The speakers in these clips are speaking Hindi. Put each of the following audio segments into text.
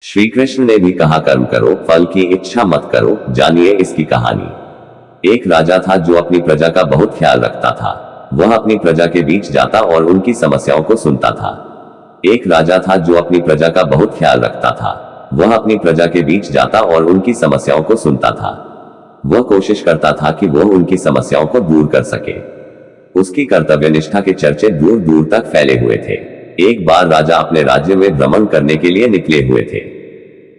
श्री कृष्ण ने भी कहा कर्म करो, फल की इच्छा मत करो। जानिए इसकी कहानी। एक राजा था जो अपनी प्रजा का बहुत ख्याल रखता था। वह अपनी प्रजा के बीच जाता और उनकी समस्याओं को सुनता था। एक राजा था जो अपनी प्रजा का बहुत ख्याल रखता था। वह अपनी प्रजा के बीच जाता और उनकी समस्याओं को सुनता था। वह कोशिश करता था कि वह उनकी समस्याओं को दूर कर सके। उसकी कर्तव्य निष्ठा के चर्चे दूर दूर तक फैले हुए थे। एक बार राजा अपने राज्य में भ्रमण करने के लिए निकले हुए थे।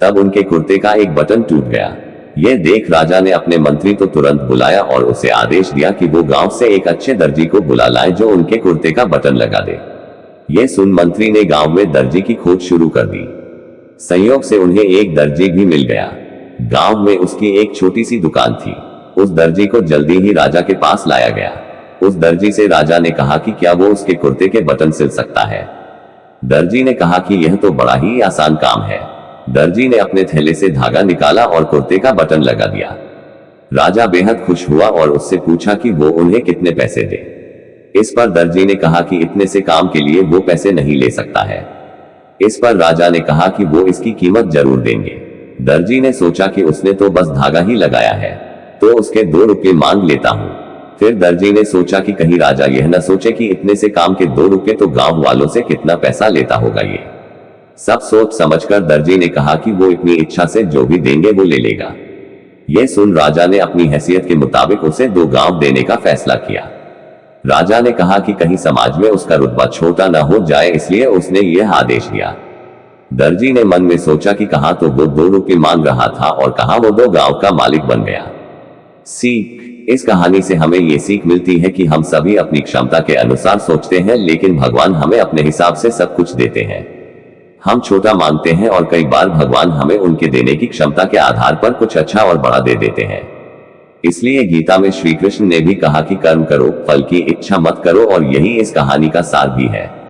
तब उनके कुर्ते का एक बटन टूट गया। यह देख राजा ने अपने मंत्री को तुरंत बुलाया और उसे आदेश दिया कि वो गांव से एक अच्छे दर्जी को बुला लाए जो उनके कुर्ते का बटन लगा दे। यह सुन मंत्री ने गांव में दर्जी की खोज शुरू कर दी। संयोग से उन्हें एक दर्जी भी मिल गया। गांव में उसकी एक छोटी सी दुकान थी। उस दर्जी को जल्दी ही राजा के पास लाया गया। उस दर्जी से राजा ने कहा कि क्या वो उसके कुर्ते के बटन सिल सकता है। दर्जी ने कहा कि यह तो बड़ा ही आसान काम है। दर्जी ने अपने थैले से धागा निकाला और कुर्ते का बटन लगा दिया। राजा बेहद खुश हुआ और उससे पूछा कि वो उन्हें कितने पैसे दे। इस पर दर्जी ने कहा कि इतने से काम के लिए वो पैसे नहीं ले सकता है। इस पर राजा ने कहा कि वो इसकी कीमत जरूर देंगे। दर्जी ने सोचा कि उसने तो बस धागा ही लगाया है, तो उसके 2 रुपये मांग लेता हूं। फिर दर्जी ने सोचा कि कहीं राजा यह न सोचे कि इतने से काम के 2 रुपये तो गांव वालों से कितना पैसा लेता होगा। ये सब सोच समझकर दर्जी ने कहा कि वो अपनी इच्छा से जो भी देंगे वो ले लेगा। यह सुन राजा ने अपनी हैसियत के मुताबिक उसे 2 गांव देने का फैसला किया। राजा ने कहा कि कहीं समाज में उसका रुतबा छोटा न हो जाए, इसलिए उसने यह आदेश दिया। दर्जी ने मन में सोचा कि कहां तो वो 2 रुपये मांग रहा था और कहां वो 2 गांव का मालिक बन गया। सीख। इस कहानी से हमें ये सीख मिलती है कि हम सभी अपनी क्षमता के अनुसार सोचते हैं, लेकिन भगवान हमें अपने हिसाब से सब कुछ देते हैं। हम छोटा मांगते हैं और कई बार भगवान हमें उनके देने की क्षमता के आधार पर कुछ अच्छा और बड़ा दे देते हैं। इसलिए गीता में श्री कृष्ण ने भी कहा कि कर्म करो, फल की इच्छा मत करो, और यही इस कहानी का सार भी है।